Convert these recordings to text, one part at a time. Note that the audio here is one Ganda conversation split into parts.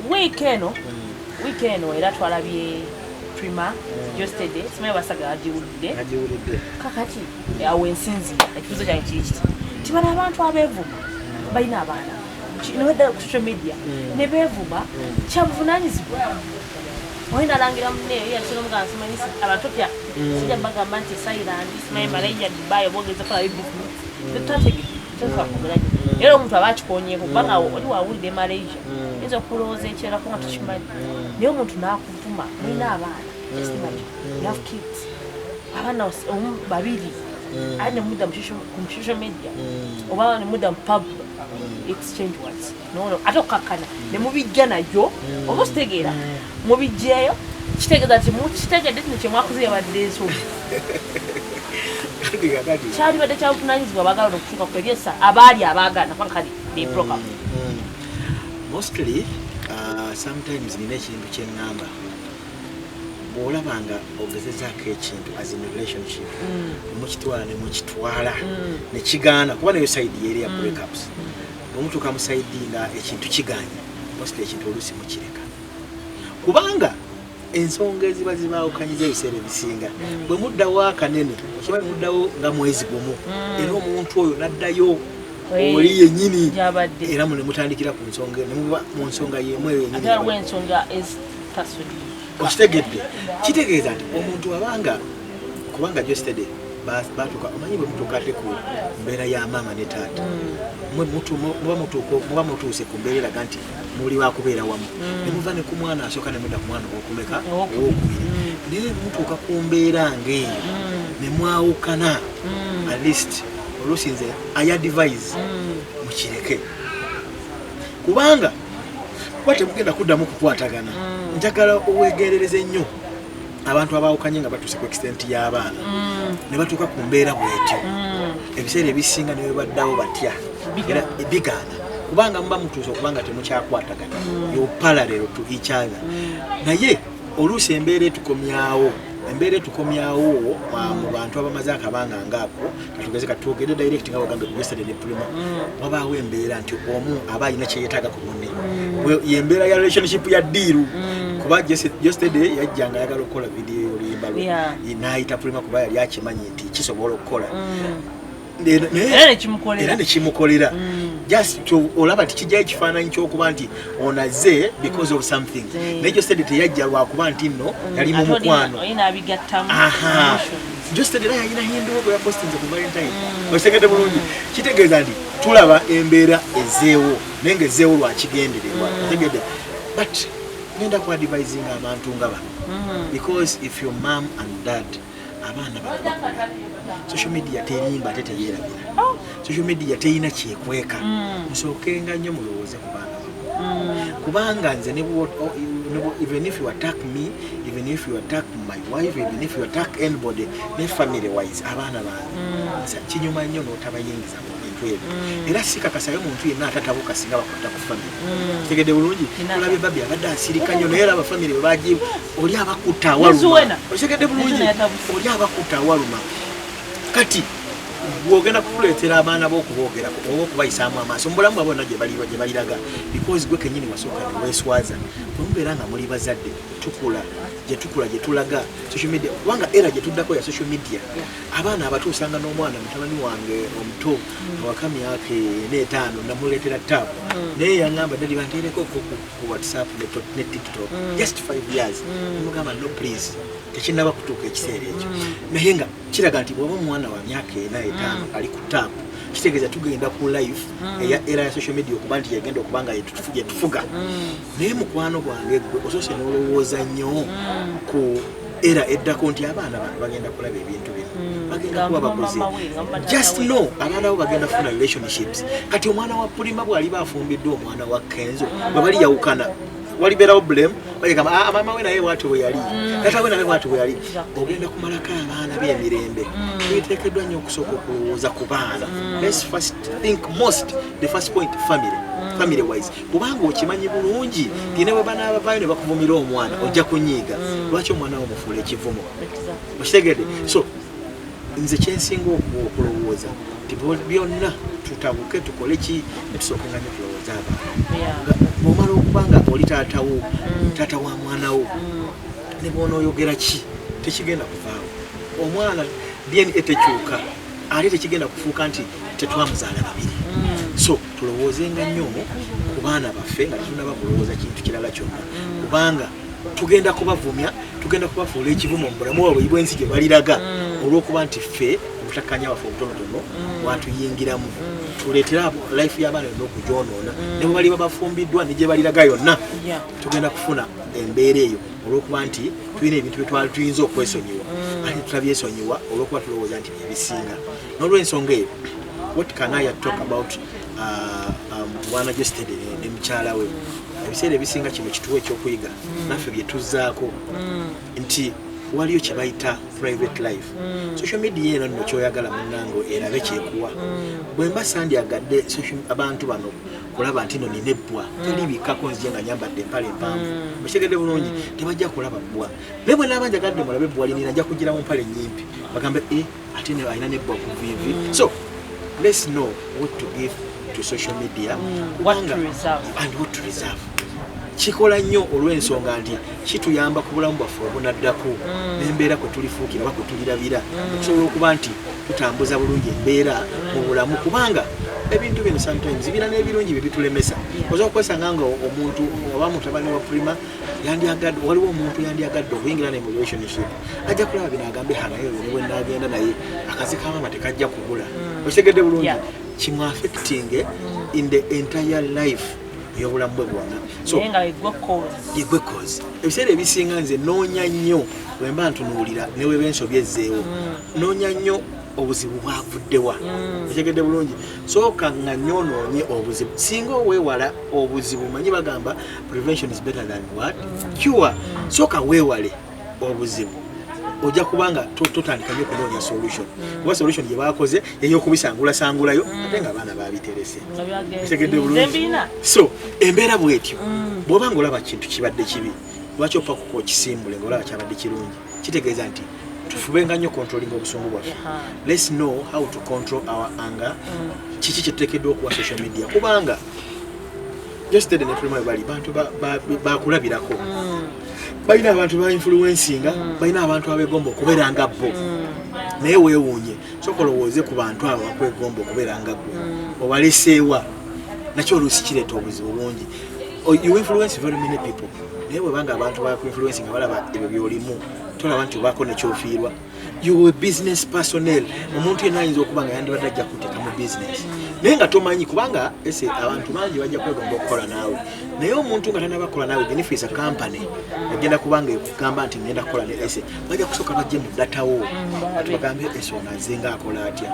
weekend era twalabye Prima Geosteady simaye basaga ajiwulidde kakati awo ensinzira ekibuzo kyange kiki tibala abantu abeevuma balina abaana kinowedda ku social media ne beevuma kyabuvunanyizibwa oyina langira munne yalisona omuganga simanyi abatopya sijja bagamba nti Thailand simaye Malaysia Dubai obogeza kola business tetwategeka tetwakugeranye era omuntu aba akikonyeeko kubanga oli wawulidde Malaysia yinza okulowooza ekyerako nga tukimanyi naye omuntu naakuvuma mulina abaana just imagine you have kids abaana babiri ali ne mudda mu social media oba ne mudda mu pub exchange words no ate okakkana ne mubijja nayo oba ositegeera mubijjeeyo kitegeeza nti mukitegedde kino kyemwakoze yabadde ensobi kyali badde kyabuvunanyizibwa baagala okutuuka ku ebyesa abaali abaagana kali they broke up mostly sometimes nina ekintu kyeŋŋamba bw'olabanga ogezezaako ekintu as in relationship nemukitwala nemukitwala nekigaana kuba nayo side yeri ya breakups omutuuka mu side nga ekintu kiganye mostly ekintu oluusi mukireka kubanga ensonga eziba zibaawukanyiza ebiseera ebisinga bwe muddawo akanene okiba muddawo nga mwezi gumu era omuntu oyo n'addayo oli yennyini era ne mutandikira ku nsonga nemuba mu nsonga yemu eyo yennyini okitegedde kitegeeza nti omuntu abanga kubanga Geosteady batuuka omanyi bwe mutuuka ate ku mbeera ya maama ne taata muba mutuuse ku mbeera eraga nti muli wakubeera wamu ne muva ne ku mwana asooka ne mudda ku mwana owokumeka owokubiri naye mutuuka ku mbeera ng'eyo ne mwawukana at least oluusi nze ayadvise mukireke kubanga kuba temugenda kuddamu kukwatagana njagala owegerereze ennyo abantu abaawukanye nga batuuse ku extent y'abaana ne batuuka ku mbeera bwetyo ebiseera ebisinga ne baddawo batya era bigaana kubanga muba mutuuse okubanga temukyakwatagana yo parallel to each other naye oluusi embeera etukomyawo mu bantu abamaze akabanga ngaako katugeze katwogedde direct nga bagambe Geosteady ne Prima wabaawo embeera nti omu aba alina kyeyetaaga ku munne yembeera ya relationship ya ddiiru kuba Geosteady yajjanga ayagala okukola vidiyo oluyimba lwe n'ayita Prima kuba yali akimanyi nti kisobola okukola era nekimukolera just olaba tikijjayo ekifaananyi kyokuba nti onaze because of something naye Geosteady teyajja lwakuba nti nno yali mu mukwano Geosteady era yalina hinduwo gwe yapostinze ku Valentine okitegedde bulungi kitegeeza nti tulaba embeera ezeewo naye ngaezeewo lwakigendererwa otegedde but ngenda ku advisinga abantu nga bano because if your mom and dad abaana bakula social media terimba ate teyerabira social media teyina kyekweka musookenga nnyo mulowooze ku baana kubanga nze even if you attack me, even if you attack my wife, even if you attack anybody, ne family wise abaana bange kinyuma nnyo n'otabayingiza mu bintu ebyo era sikakasayo omuntu yenna atatabuka singa bakwata ku family tegedde bulungi olabye babi abadde asirika nnyo naye aba family bwe bagibu oli abakuta awaluma otegedde bulungi oli abakuta awaluma kati bwogenda kukuleetera abaana b'okuboogera oba okubayisaamu amaaso mubulamu bwabwe bonna gye baliraga because gwe kennyini wasooka ne weeswaza bwemubeera nga muli bazadde tukula gye tulaga social media kubanga era gye tuddako ya social media abaana abato osanga n'omwana mutabani wange omuto awaka myaka 45 namuleetera taabu naye yaŋŋamba dadi banteereko ku WhatsApp ne TikTok just 5 years mugamba no please tekinnaba kutuuka ekiseera ekyo naye nga kiraga nti bw'oba omwana wa myaka 45 ali ku taabu kitegeeza tugenda ku life era ya social media okuba nti yagenda okuba nga yetufuga naye mukwano gwange gwe osoose n'olowooza nnyo ku era eddako nti abaana bantu bagenda kulaba ebintu bino bagenda kuba bakoze just know abaana bo bagenda kufuna relationships kati omwana wa Prima bw'aliba afumbiddwe omwana wa Kenzo bwe bali yawukana walibeerawo blame bagamba maama we naye bwatyo bwe yali tata we naye bwatyo bwe yali ogenda kumalako abaana b'emirembe tweteekeddwa nnyo okusooka okulowooza ku baana let's first think most the first point family wise kubanga okimanyi bulungi tiine bwe banaabavaayo ne bakuvumira omwana ojja kunyiiga lwaki omwana wo mufuula ekivumo okitegedde so nze kyensinga okulowooza byonna tutabuke tukole ki etusookenga nnyo kulowooza abantu bw'omala okubanga oli taata wa mwana wo ne bw'onooyogera ki tekigenda kuvaawo omwana DNA tekyuka ate tekigenda kufuuka nti tetwamuzaala babiri so tulowoozenga nnyo ku baana baffe nga tetunaba kulowooza kintu kirala kyonna kubanga tugenda kubavumya tugenda kubafuula ekivumo mu bulamu bwabwe bw'ensi gye baliraga olw'okuba nti ffe obutakkanya waffe obutonotono watuyingiramu tuleetera life y'abaana yonna okugyonoona ne bwe bali babafumbiddwa ne gye baliraga yonna tugenda kufuna embeera eyo olw'okuba nti tulina ebintu bye tuyinza okwesonyiwa ate tutabyesonyiwa olw'okuba tulowooza nti byebisinga n'olw'ensonga eyo what can I talk about Bwana Geosteady ne mukyala we ebiseera ebisinga kino kituwa ekyokuyiga naffe bye tuzzaako nti waliyo kye bayita private life social media eno nno kyoyagala munnango erabe kyekuwa bwe mba sandyagadde abantu bano kulaba nti no nina ebbwa tolibikkako nzije nga nyambadde empale empanvu okitegedde bulungi tebajja kulaba bbwa naye bwe naaba njagadde mulabe ebbwa linina nja kugiramu mpale nyimpi bagambe ate alina nebbwa ku vivi so let's know what to give to social media what to reserve and what to reserve kikola nnyo olw'ensonga nti kituyamba ku bulamu bwaffe obunaddako n'embeera kwe tulifuukira oba kwe tulirabira okusobola okuba nti tutambuza bulungi embeera mu bulamu kubanga ebintu bino sometimes bina n'ebirungi bye bitulemesa oza okwesanga nga omuntu oba mutabani wa Prima waliwo omuntu yandyagadde okuyingira ne mu relationship ajja kulaba bino agambe hanayo ne bwe naagenda naye akazi kamama tekajja kugula okitegedde bulungi kimu affecting in the entire life yobulamu bwe bwonna so yegwe cause ebiseera ebisinga nze noonya nnyo bwe mba ntunuulira ne bwe bensobye ezzeewo noonya nnyo obuzibu bwavuddewa okitegedde bulungi sooka nga nnyonoonye obuzibu singa oweewala obuzibu manyi bagamba prevention is better than what cure sooka weewale obuzibu ojja kubanga totandika nnyo okunoonya solution kuba solution gye baakoze ey'okubisangulayo ate nga abaana babiterese okitegedde bulungi so embeera bwetyo bw'oba nga olaba kintu kibadde kibi lwaki opa kuko okisimbule ng'olaba kyabadde kirungi kitegeeza nti tufubenga nnyo controlling obusungu bwaffe let's know how to control our anger kiki kyetuteekeddwa okuwa social media kubanga Geosteady ne Prima bali bantu bakulabirako balina abantu ba influencinga balina abantu abegomba okubeera nga bo naye weewuunye soka olowooze ku bantu abo bakwegomba okubeera nga gwe obaleseewa nakyo oluusi kireeta obuzibu bungi you influence very many people naye bwebanga abantu bakuinfluencinga balaba ebyo byolimu tolaba nti obaako nekyofiirwa you a business personnel omuntu yenna ayinza okuba nga yandibadde ajja kuteeka mu business naye nga tomanyi kubanga ese abantu bangi bajja kwegomba okukola naawe naye omuntu nga tanabakola naawe benefits a company agenda kubanga ekugamba nti ngenda kukola ne ese bajja kusooka bajje mu datawo tubagambe ese onaze nga akola atya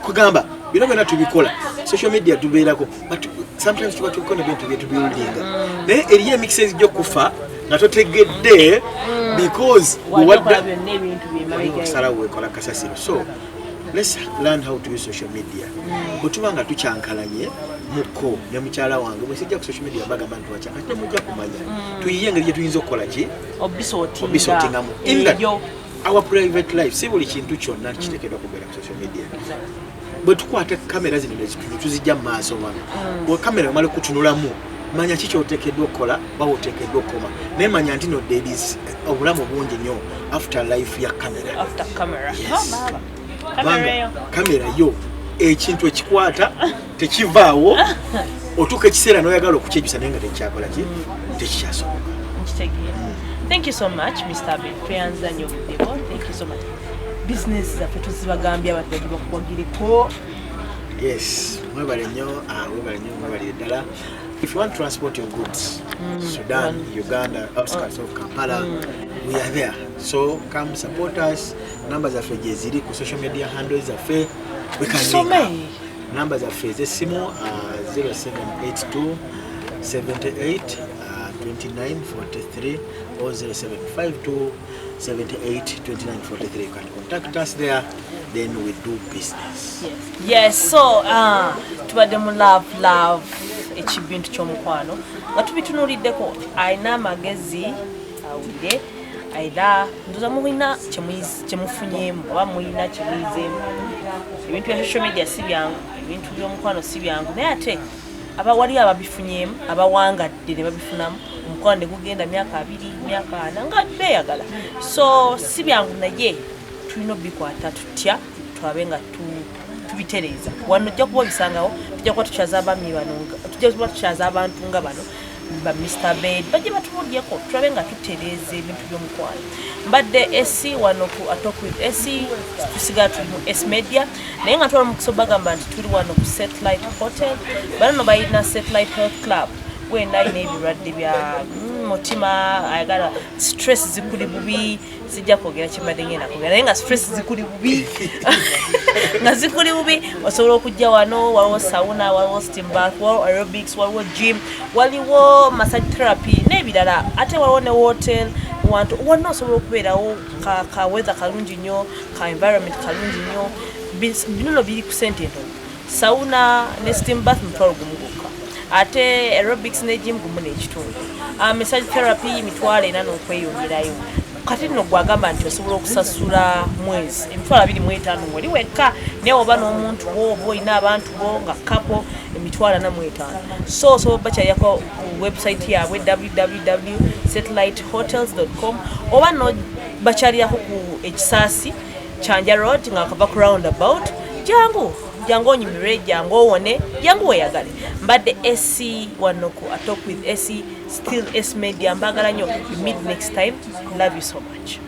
kugamba bino byonna tubikola social media tubeerako but sometimes tuba tukona bintu byetubiulinga naye eriyo emixes gy'okufa nga totegedde because salawo wekola kasasiro so let's learn how to use social media bwetuba nga tukyankalanye muko ne mukyala wange bwesijja ku social media bagamba nti wakyaka temujja kumanya tuyiye engeri gye tuyinza okukola ki obisootingamu our private life si buli kintu kyonna kiteekeddwa kubeera ku social media bwe tukwata kamera zino tuzijja mu maaso wano bwe kamera omala okutunulamu manya kiki oteekeddwa okukola bawa oteekeddwa okukoma naye manya nti no there is obulamu bungi nnyo after life ya kamera kamera yo ekintu ekikwata tekivaawo otuuka ekiseera n'oyagala okukyejjusa naye nga tekikyakola ki tekikyasoboka. Thank you so much Mr. Tweyanza nnyo buddebo. Thank you so much. Business zaffe tuzibagambye abantu bajja bakubagireko. Yes, mwebale nnyo mwebale ddala. If you want to transport your goods, Sudan, Uganda, outskirts of Kampala, we are there. So come support us. Numbers are for Jeziri, social media handles are fair. We can so many. Numbers are for Zesimo 0782 78 29 43 or 0752 78 29 43. You can contact us there. Then we do business. Yes. So tubadde mu love ekibintu ky'omukwano nga tubitunuuliddeko alina amagezi awulire aida ndoza muina kyemufunyemu oba muina kyemuyizeemu ebintu bya social media si byangu ebintu by'omukwano si byangu naye ate wali ababifunyemu abawangadde ne babifunamu omukwano ne gugenda myaka 2 myaka 4 nga beeyagala so si byangu naye tulina obikwata tutya twabe nga tubitereeza wano ojja kuba obisangawo tujja kuba tukyaza abaami bano tujja kuba tukyaza abantu nga bano ba Mr. Bed bajje batubuulyeko tulabe nga tutereeza ebintu by'omukwano mbadde esi wano ku Atalk with esi tusigala tuli mu S Media naye nga twala mu kusobagamba nti tuli wano ku Satellite Hotel bano bayina Satellite Health Club wenda ine ebirwadde bya mutima ayagala stress zikuli bubi sijja kwogera kimbadde ngenda kwogera naye nga stress zikuli bubi nga zikuli bubi osobola okujja wano waliwo sauna waliwo steam bath waliwo aerobics waliwo gym waliwo massage therapy n'ebirala ate waliwo ne hotel wantu wonna osobola okubeerawo ka weather kalungi nnyo ka environment kalungi nnyo bino biri ku sente ntono sauna ne steam bath mutwalo gumu gwokka ate aerobics ne gym gumu n'ekitundu massage therapy mitwalo 4 n'okweyongerayo kati nno gwagamba nti osobola okusasula mwezi emitwalo 25 ng'oli wekka naye oba n'omuntu wo oba olina abantu bo nga kapo emitwalo 45 so osobola bakyayako ku website yaabwe www.satellitehotels.com oba no bakyalirako ku ekisaasi Kyanja Road nga kava ku roundabout jangu onyimirwe jangu owone jangu weyagale mbadde esi wano ku Atalk with esi still S Media mbagala nnyo meet next time love you so much.